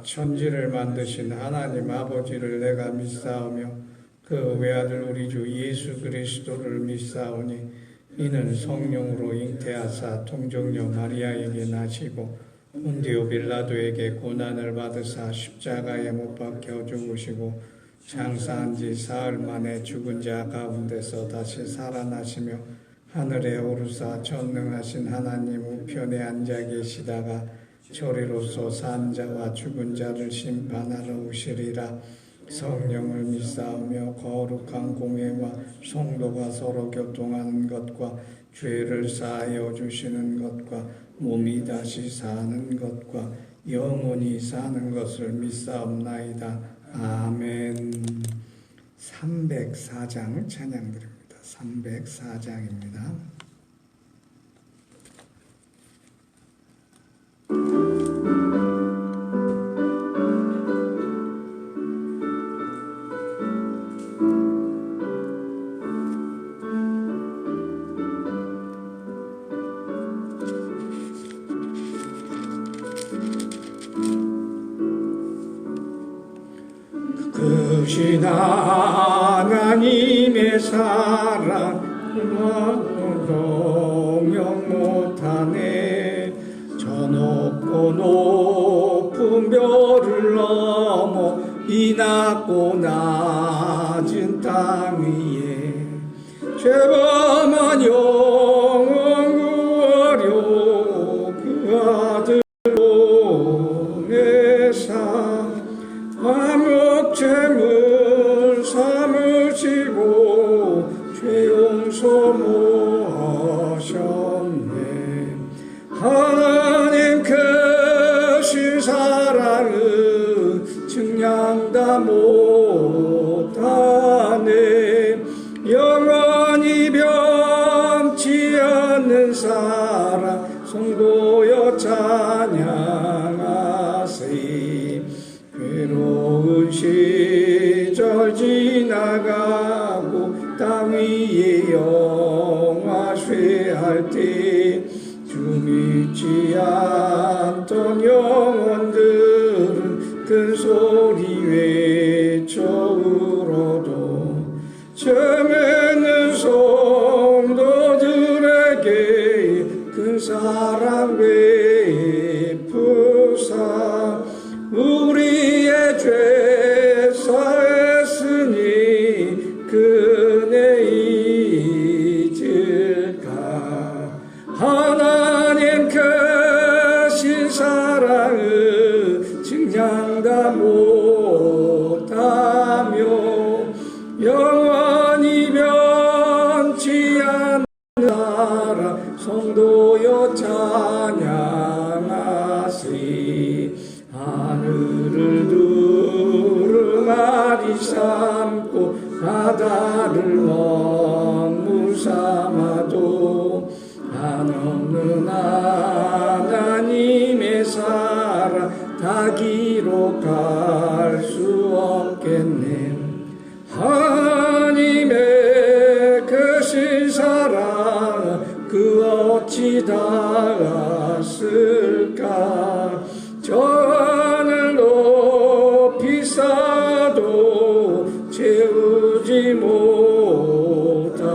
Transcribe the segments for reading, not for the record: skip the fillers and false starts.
천지를 만드신 하나님 아버지를 내가 믿사오며 그 외아들 우리 주 예수 그리스도를 믿사오니 이는 성령으로 잉태하사 동정녀 마리아에게 나시고 본디오 빌라도에게 고난을 받으사 십자가에 못 박혀 죽으시고 장사한 지 사흘 만에 죽은 자 가운데서 다시 살아나시며 하늘에 오르사 전능하신 하나님 우편에 앉아 계시다가 저리로서 산 자와 죽은 자를 심판하러 오시리라. 성령을 믿사오며 거룩한 공회와 성도가 서로 교통하는 것과 죄를 사하여 주시는 것과 몸이 다시 사는 것과 영원히 사는 것을 믿사옵나이다. 아멘. 304장 찬양드립니다. 304장입니다. 크신 하나님의 사랑을 동영 못하네. 저 높고 높은 별을 넘어 이 낮고 낮은 땅 위에 죄범한 영혼 구하려 그 아들 보내사 화목제물 삼으시고 죄 용서 모하셨네. 하나님 크신 사랑을 증량다 못하네. 영원히 변치 않는 사랑 성도여 찬양하세. 괴로운 시절 지나가고 땅 위에 영화 쇠할 때 주 믿지 않던 영혼들은 큰 소리 외쳐 울어도 처음에는 성도들에게 큰 사랑 베푸사 우리의 죄 사했으니 그네 잊을까. 하나님 크신 사랑을 증량다 못하며 영원히 변치 않는 사랑 성도여 찬양하세. 하늘을 두루마리 삼고 바다를 먹물 삼아도 한없는 하나님의 사랑 다 기록할 수 없겠네. 하나님의 크신 사랑 그 어찌 닿았을까. 전을 높이 쌓아도 채우지 못하리.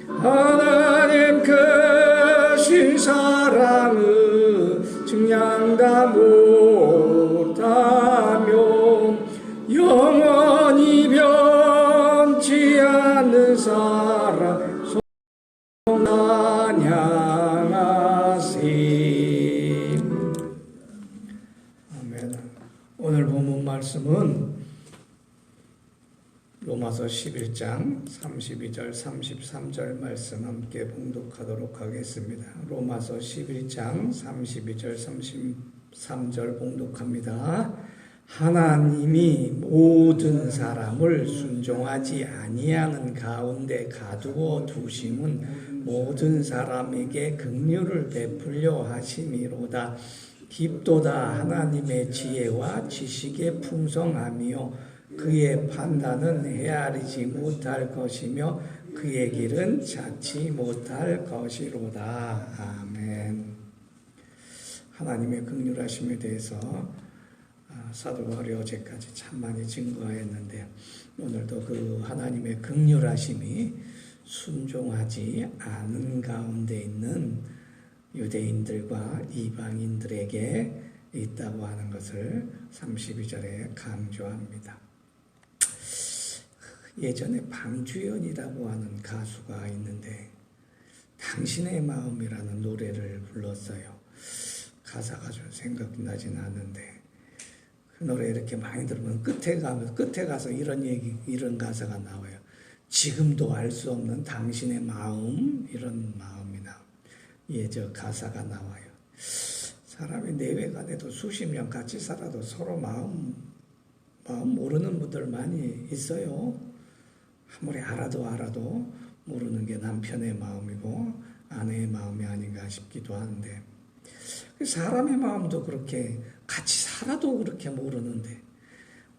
하나님 크신 사랑을 증량다 못하며 영원히 변치 않는 사랑 찬양하세. 오늘 본문 말씀은 로마서 11장 32절 33절 말씀 함께 봉독하도록 하겠습니다. 로마서 11장 32절 33절 봉독합니다. 하나님이 모든 사람을 순종하지 아니하는 가운데 가두어 두심은 모든 사람에게 긍휼을 베풀려 하심이로다. 깊도다 하나님의 지혜와 지식의 풍성함이요 그의 판단은 헤아리지 못할 것이며 그의 길은 찾지 못할 것이로다. 아멘. 하나님의 긍휼하심에 대해서 사도 바울이 어제까지 참 많이 증거하였는데 오늘도 그 하나님의 긍휼하심이 순종하지 않은 가운데 있는 유대인들과 이방인들에게 있다고 하는 것을 32절에 강조합니다. 예전에 방주연이라고 하는 가수가 있는데 당신의 마음이라는 노래를 불렀어요. 가사가 좀 생각나진 않는데 그 노래 이렇게 많이 들으면 끝에 가서 이런 가사가 나와요. 지금도 알 수 없는 당신의 마음, 이런 마음이 저 가사가 나와요. 사람이 내외간에도 수십 년 같이 살아도 서로 마음 모르는 분들 많이 있어요. 아무리 알아도 모르는 게 남편의 마음이고 아내의 마음이 아닌가 싶기도 하는데 사람의 마음도 그렇게 같이 살아도 그렇게 모르는데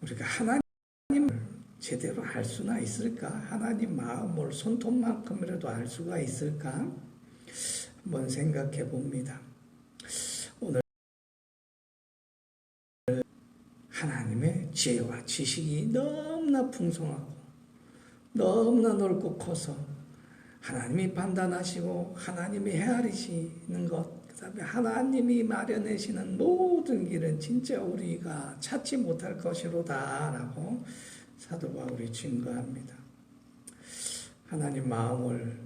우리가 하나님을 제대로 알 수나 있을까? 하나님 마음을 손톱만큼이라도 알 수가 있을까? 한번 생각해 봅니다. 오늘 하나님의 지혜와 지식이 너무나 풍성하고 너무나 넓고 커서 하나님이 판단하시고 하나님이 헤아리시는 것, 그 다음에 하나님이 마련하시는 모든 길은 진짜 우리가 찾지 못할 것이로다 라고 사도 바울이 증거합니다. 하나님 마음을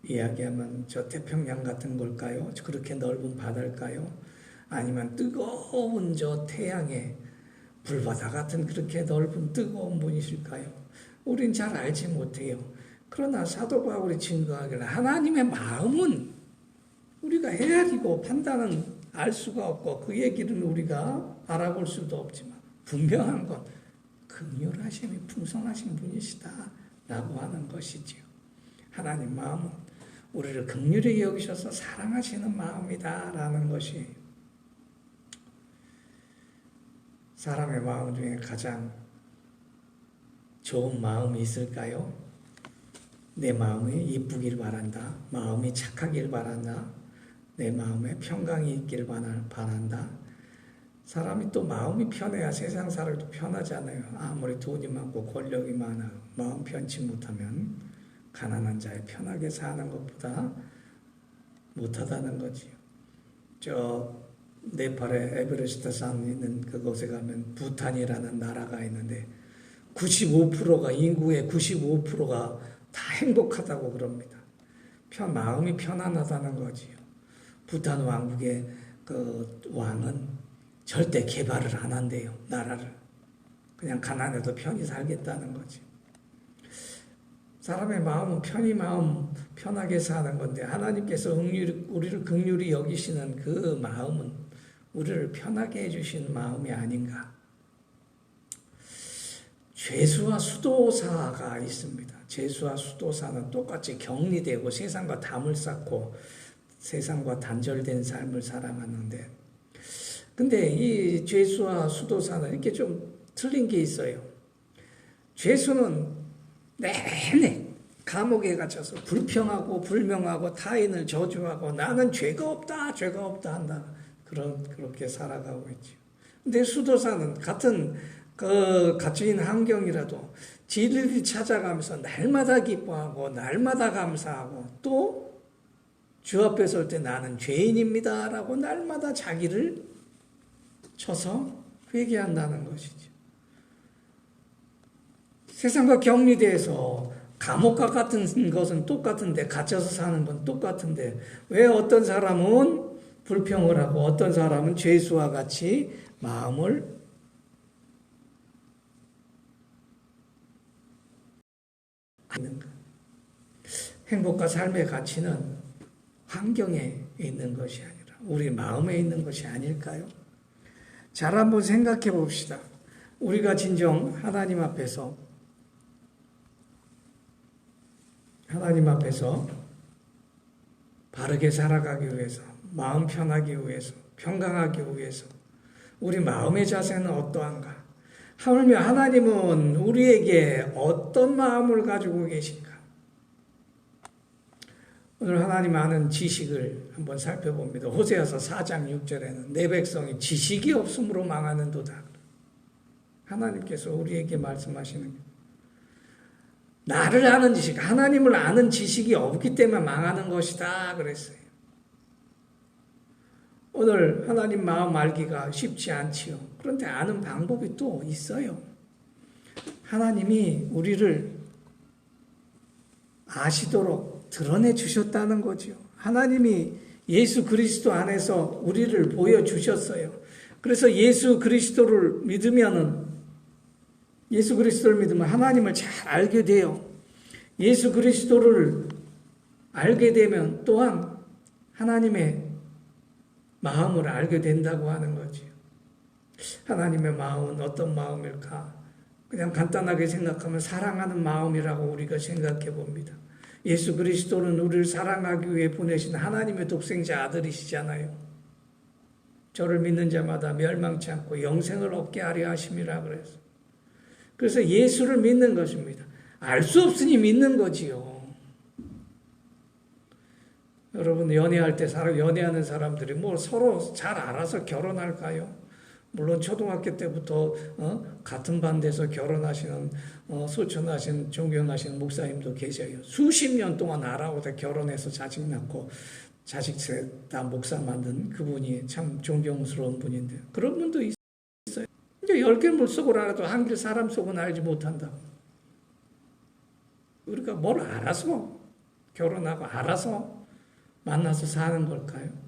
이야기하면 저 태평양 같은 걸까요? 그렇게 넓은 바다일까요? 아니면 뜨거운 저 태양의 불바다 같은 그렇게 넓은 뜨거운 분이실까요? 우린 잘 알지 못해요. 그러나 사도 바울이 증거하기를 하나님의 마음은 우리가 헤아리고 판단은 알 수가 없고 그 얘기는 우리가 알아볼 수도 없지만 분명한 건 긍휼하심이 풍성하신 분이시다 라고 하는 것이지요. 하나님 마음은 우리를 긍휼히 여기셔서 사랑하시는 마음이다 라는 것이 사람의 마음 중에 가장 좋은 마음이 있을까요? 내 마음이 이쁘길 바란다. 마음이 착하길 바란다. 내 마음에 평강이 있길 바란다. 사람이 또 마음이 편해야 세상 살아도 편하잖아요. 아무리 돈이 많고 권력이 많아 마음 편치 못하면 가난한 자의 편하게 사는 것보다 못하다는 거지요. 저 네팔의 에베레스트 산 있는 그곳에 가면 부탄이라는 나라가 있는데 95%가 인구의 95%가 다 행복하다고 그럽니다. 마음이 편안하다는 거지요. 부탄 왕국의 그 왕은 절대 개발을 안 한대요. 나라를. 그냥 가난해도 편히 살겠다는 거지. 사람의 마음은 편하게 사는 건데 하나님께서 우리를 긍휼히 여기시는 그 마음은 우리를 편하게 해주신 마음이 아닌가. 죄수와 수도사가 있습니다. 죄수와 수도사는 똑같이 격리되고 세상과 담을 쌓고 세상과 단절된 삶을 살아가는데 근데 이 죄수와 수도사는 이렇게 좀 틀린 게 있어요. 죄수는 내내 감옥에 갇혀서 불평하고 불명하고 타인을 저주하고 나는 죄가 없다 한다. 그렇게 살아가고 있죠. 근데 수도사는 같은 그 갇혀있는 환경이라도 진리를 찾아가면서 날마다 기뻐하고 날마다 감사하고 또 주 앞에 설 때 나는 죄인입니다 라고 날마다 자기를 쳐서 회개한다는 것이죠. 세상과 격리돼서 감옥과 같은 것은 똑같은데 갇혀서 사는 건 똑같은데 왜 어떤 사람은 불평을 하고 어떤 사람은 죄수와 같이 마음을 하는가? 행복과 삶의 가치는 환경에 있는 것이 아니라 우리 마음에 있는 것이 아닐까요? 잘 한번 생각해 봅시다. 우리가 진정 하나님 앞에서 바르게 살아가기 위해서, 마음 편하기 위해서, 평강하기 위해서 우리 마음의 자세는 어떠한가? 하물며 하나님은 우리에게 어떤 마음을 가지고 계신가? 오늘 하나님 아는 지식을 한번 살펴봅니다. 호세아서 4장 6절에는 내 백성이 지식이 없으므로 망하는도다. 하나님께서 우리에게 말씀하시는 거예요. 나를 아는 지식, 하나님을 아는 지식이 없기 때문에 망하는 것이다 그랬어요. 오늘 하나님 마음 알기가 쉽지 않지요. 그런데 아는 방법이 또 있어요. 하나님이 우리를 아시도록 드러내 주셨다는 거죠. 하나님이 예수 그리스도 안에서 우리를 보여주셨어요. 그래서 예수 그리스도를 믿으면 하나님을 잘 알게 돼요. 예수 그리스도를 알게 되면 또한 하나님의 마음을 알게 된다고 하는 거죠. 하나님의 마음은 어떤 마음일까? 그냥 간단하게 생각하면 사랑하는 마음이라고 우리가 생각해 봅니다. 예수 그리스도는 우리를 사랑하기 위해 보내신 하나님의 독생자 아들이시잖아요. 저를 믿는 자마다 멸망치 않고 영생을 얻게 하려 하심이라 그래서. 그래서 예수를 믿는 것입니다. 알 수 없으니 믿는 거지요. 여러분 연애할 때 연애하는 사람들이 뭐 서로 잘 알아서 결혼할까요? 물론 초등학교 때부터 같은 반대에서 결혼하시는 소천하신 존경하시는 목사님도 계셔요. 수십 년 동안 알아오다 결혼해서 자식 낳고 자식 다 목사 만든 그분이 참 존경스러운 분인데 그런 분도 있어요. 이제 10개 물속을 알아도 한 길 사람 속은 알지 못한다. 우리가 뭘 알아서 결혼하고 알아서 만나서 사는 걸까요?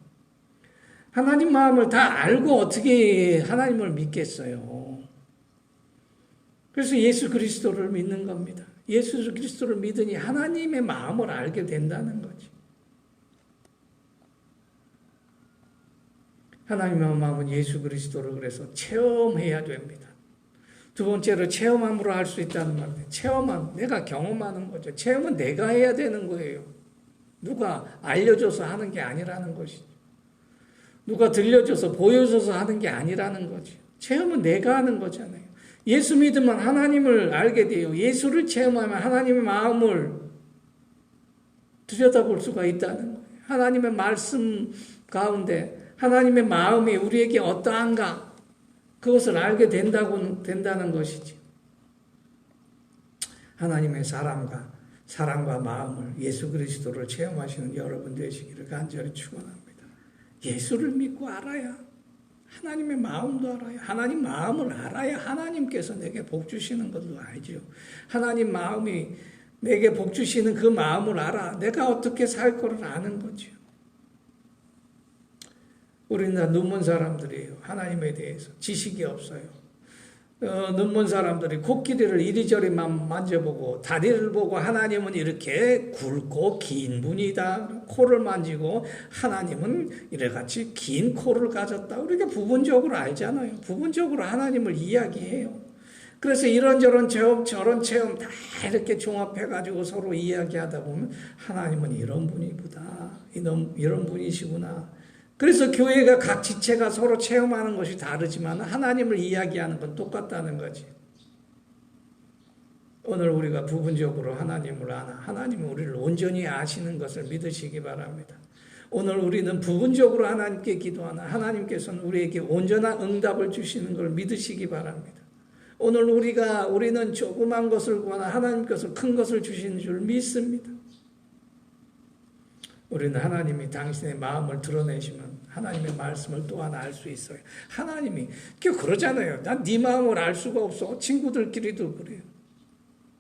하나님 마음을 다 알고 어떻게 하나님을 믿겠어요? 그래서 예수 그리스도를 믿는 겁니다. 예수 그리스도를 믿으니 하나님의 마음을 알게 된다는 거지. 하나님의 마음은 예수 그리스도를 그래서 체험해야 됩니다. 두 번째로 체험함으로 할 수 있다는 말이에요. 체험함, 내가 경험하는 거죠. 체험은 내가 해야 되는 거예요. 누가 알려줘서 하는 게 아니라는 것이죠. 누가 들려줘서 보여줘서 하는 게 아니라는 거죠. 체험은 내가 하는 거잖아요. 예수 믿으면 하나님을 알게 돼요. 예수를 체험하면 하나님의 마음을 들여다볼 수가 있다는 거예요. 하나님의 말씀 가운데 하나님의 마음이 우리에게 어떠한가 그것을 알게 된다는 것이지. 하나님의 사랑과 마음을 예수 그리스도를 체험하시는 여러분 되시기를 간절히 축원합니다. 예수를 믿고 알아야 하나님의 마음도 알아야 하나님 마음을 알아야 하나님께서 내게 복 주시는 것도 알죠. 하나님 마음이 내게 복 주시는 그 마음을 알아 내가 어떻게 살 거를 아는 거죠. 우리는 다 눈먼 사람들이에요. 하나님에 대해서 지식이 없어요. 눈먼 사람들이 코끼리를 이리저리 만져보고 다리를 보고 하나님은 이렇게 굵고 긴 분이다. 코를 만지고 하나님은 이래같이 긴 코를 가졌다. 우리가 부분적으로 알잖아요. 부분적으로 하나님을 이야기해요. 그래서 이런저런 체험 저런 체험 다 이렇게 종합해가지고 서로 이야기하다 보면 하나님은 이런 분이구나. 이런 분이시구나. 그래서 교회가 각 지체가 서로 체험하는 것이 다르지만 하나님을 이야기하는 건 똑같다는 거지. 오늘 우리가 부분적으로 하나님을 아나 하나님이 우리를 온전히 아시는 것을 믿으시기 바랍니다. 오늘 우리는 부분적으로 하나님께 기도하나 하나님께서는 우리에게 온전한 응답을 주시는 걸 믿으시기 바랍니다. 오늘 우리는 조그만 것을 구하나 하나님께서 큰 것을 주시는 줄 믿습니다. 우리는 하나님이 당신의 마음을 드러내시면 하나님의 말씀을 또한 알 수 있어요. 하나님이 그러잖아요. 난 네 마음을 알 수가 없어. 친구들끼리도 그래요.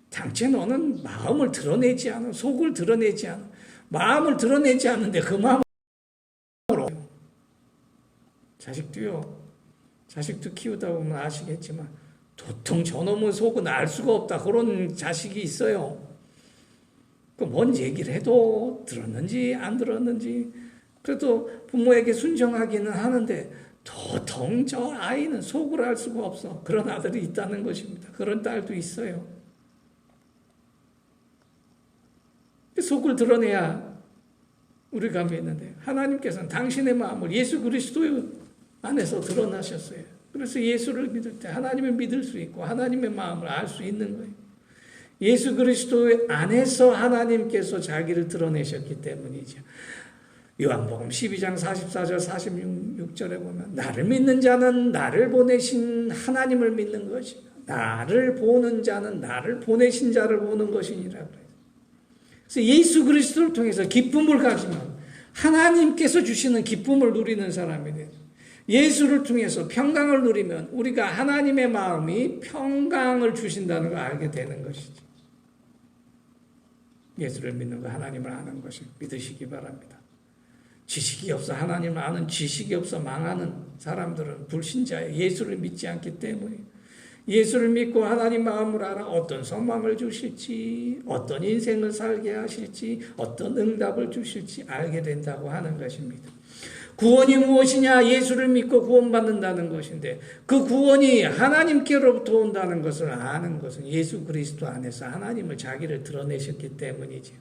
당최 너는 마음을 드러내지 않아. 속을 드러내지 않아. 마음을 드러내지 않는데 그 마음을 자식도 키우다 보면 아시겠지만 도통 저놈의 속은 알 수가 없다. 그런 자식이 있어요. 뭔 얘기를 해도 들었는지 안 들었는지 그래도 부모에게 순종하기는 하는데 도통 저 아이는 속을 알 수가 없어. 그런 아들이 있다는 것입니다. 그런 딸도 있어요. 속을 드러내야 우리가 믿는데 하나님께서는 당신의 마음을 예수 그리스도 안에서 드러나셨어요. 그래서 예수를 믿을 때 하나님을 믿을 수 있고 하나님의 마음을 알 수 있는 거예요. 예수 그리스도 안에서 하나님께서 자기를 드러내셨기 때문이죠. 요한복음 12장 44절 46절에 보면 나를 믿는 자는 나를 보내신 하나님을 믿는 것이다. 나를 보는 자는 나를 보내신 자를 보는 것이니라 그래요. 그래서 예수 그리스도를 통해서 기쁨을 가지면 하나님께서 주시는 기쁨을 누리는 사람이 돼요. 예수를 통해서 평강을 누리면 우리가 하나님의 마음이 평강을 주신다는 걸 알게 되는 것이죠. 예수를 믿는 거 하나님을 아는 것을 믿으시기 바랍니다. 지식이 없어 하나님을 아는 지식이 없어 망하는 사람들은 불신자예요. 예수를 믿지 않기 때문에. 예수를 믿고 하나님 마음을 알아 어떤 소망을 주실지, 어떤 인생을 살게 하실지, 어떤 응답을 주실지 알게 된다고 하는 것입니다. 구원이 무엇이냐? 예수를 믿고 구원받는다는 것인데 그 구원이 하나님께로부터 온다는 것을 아는 것은 예수 그리스도 안에서 하나님을 자기를 드러내셨기 때문이지.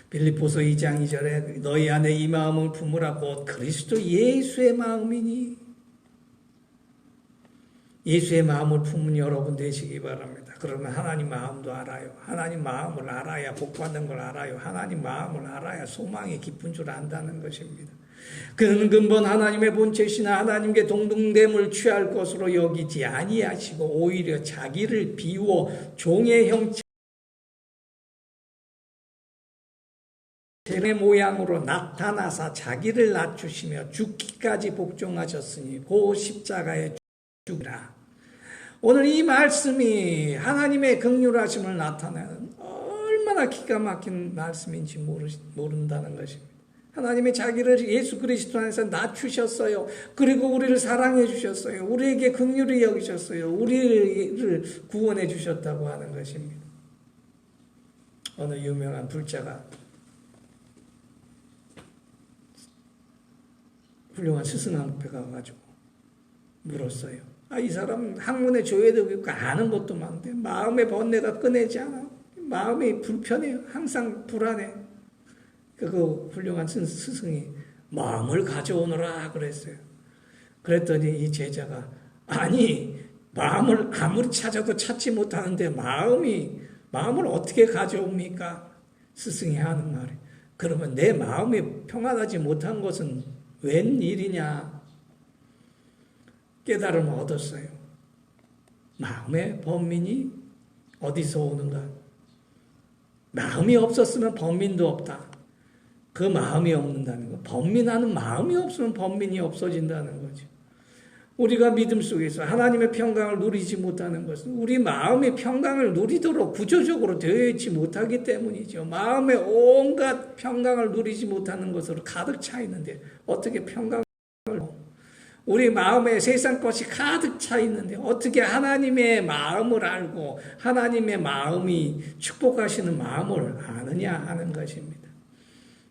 빌립보서 2장 2절에 너희 안에 이 마음을 품으라 곧 그리스도 예수의 마음이니. 예수의 마음을 품은 여러분 되시기 바랍니다. 그러면 하나님 마음도 알아요. 하나님 마음을 알아야 복받는 걸 알아요. 하나님 마음을 알아야 소망이 깊은 줄 안다는 것입니다. 그는 근본 하나님의 본체시나 하나님께 동등됨을 취할 것으로 여기지 아니하시고 오히려 자기를 비워 종의 형체의 모양으로 나타나사 자기를 낮추시며 죽기까지 복종하셨으니 그 십자가에 죽으라. 오늘 이 말씀이 하나님의 긍휼하심을 나타내는 얼마나 기가 막힌 말씀인지 모른다는 것입니다. 하나님이 자기를 예수 그리스도 안에서 낮추셨어요. 그리고 우리를 사랑해 주셨어요. 우리에게 긍휼히 여기셨어요. 우리를 구원해 주셨다고 하는 것입니다. 어느 유명한 불자가 훌륭한 스승 앞에 가가지고 물었어요. 이 사람 학문의 조예도 있고 아는 것도 많은데 마음의 번뇌가 끊이지 않아. 마음이 불편해요. 항상 불안해. 그 훌륭한 스승이 마음을 가져오너라 그랬어요. 그랬더니 이 제자가 아니 마음을 아무리 찾아도 찾지 못하는데 마음을 어떻게 가져옵니까? 스승이 하는 말이 그러면 내 마음이 평안하지 못한 것은 웬일이냐? 깨달음을 얻었어요. 마음의 번민이 어디서 오는가? 마음이 없었으면 번민도 없다. 그 마음이 없는다는 거. 번민하는 마음이 없으면 번민이 없어진다는 거죠. 우리가 믿음 속에서 하나님의 평강을 누리지 못하는 것은 우리 마음의 평강을 누리도록 구조적으로 되어 있지 못하기 때문이죠. 마음의 온갖 평강을 누리지 못하는 것으로 가득 차 있는데 어떻게 평강을 우리 마음에 세상 것이 가득 차 있는데 어떻게 하나님의 마음을 알고 하나님의 마음이 축복하시는 마음을 아느냐 하는 것입니다.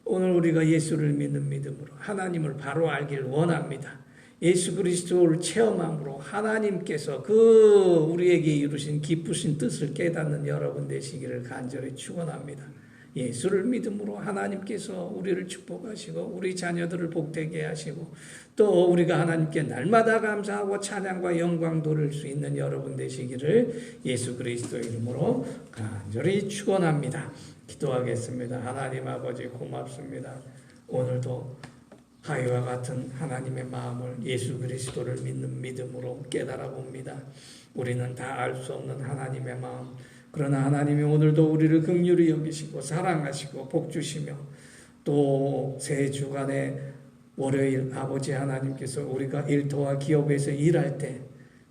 오늘 우리가 예수를 믿는 믿음으로 하나님을 바로 알길 원합니다. 예수 그리스도를 체험함으로 하나님께서 그 우리에게 이루신 기쁘신 뜻을 깨닫는 여러분 되시기를 간절히 축원합니다. 예수를 믿음으로 하나님께서 우리를 축복하시고 우리 자녀들을 복되게 하시고 또 우리가 하나님께 날마다 감사하고 찬양과 영광 돌릴 수 있는 여러분 되시기를 예수 그리스도 이름으로 간절히 축원합니다. 기도하겠습니다. 하나님 아버지 고맙습니다. 오늘도 하이와 같은 하나님의 마음을 예수 그리스도를 믿는 믿음으로 깨달아 봅니다. 우리는 다 알 수 없는 하나님의 마음 그러나 하나님이 오늘도 우리를 긍휼히 여기시고 사랑하시고 복주시며 또 새 주간에 월요일 아버지 하나님께서 우리가 일터와 기업에서 일할 때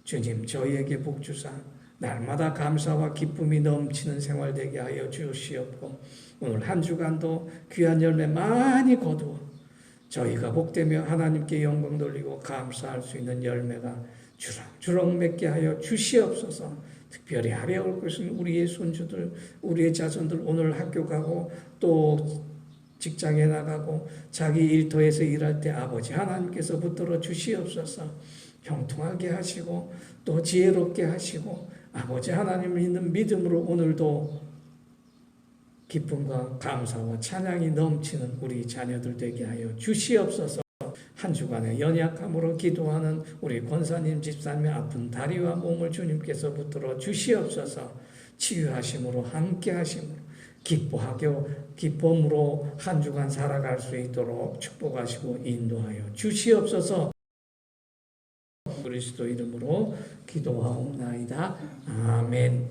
주님 저희에게 복주사 날마다 감사와 기쁨이 넘치는 생활 되게 하여 주시옵고 오늘 한 주간도 귀한 열매 많이 거두어 저희가 복되며 하나님께 영광 돌리고 감사할 수 있는 열매가 주렁주렁 맺게 하여 주시옵소서. 특별히 아뢰올 것은 우리의 손주들, 우리의 자손들 오늘 학교 가고 또 직장에 나가고 자기 일터에서 일할 때 아버지 하나님께서 붙들어 주시옵소서. 형통하게 하시고 또 지혜롭게 하시고 아버지 하나님을 믿는 믿음으로 오늘도 기쁨과 감사와 찬양이 넘치는 우리 자녀들 되게 하여 주시옵소서. 한 주간의 연약함으로 기도하는 우리 권사님 집사님의 아픈 다리와 몸을 주님께서 붙들어 주시옵소서. 치유하심으로 함께하심으로 기쁨으로 한 주간 살아갈 수 있도록 축복하시고 인도하여 주시옵소서. 그리스도 이름으로 기도하옵나이다. 아멘.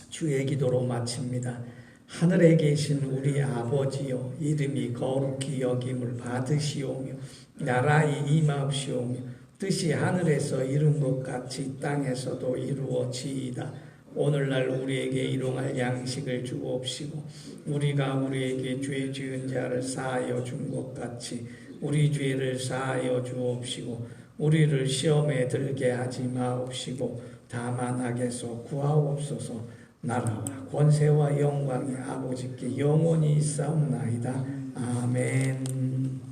주의 기도로 마칩니다. 하늘에 계신 우리 아버지여, 이름이 거룩히 여김을 받으시오며 나라의 임하옵시오며 뜻이 하늘에서 이룬 것 같이 땅에서도 이루어지이다. 오늘날 우리에게 일용할 양식을 주옵시고 우리가 우리에게 죄 지은 자를 사하여 준 것 같이 우리 죄를 사하여 주옵시고 우리를 시험에 들게 하지 마옵시고 다만 악에서 구하옵소서. 나라와 권세와 영광이 아버지께 영원히 있사옵나이다. 아멘.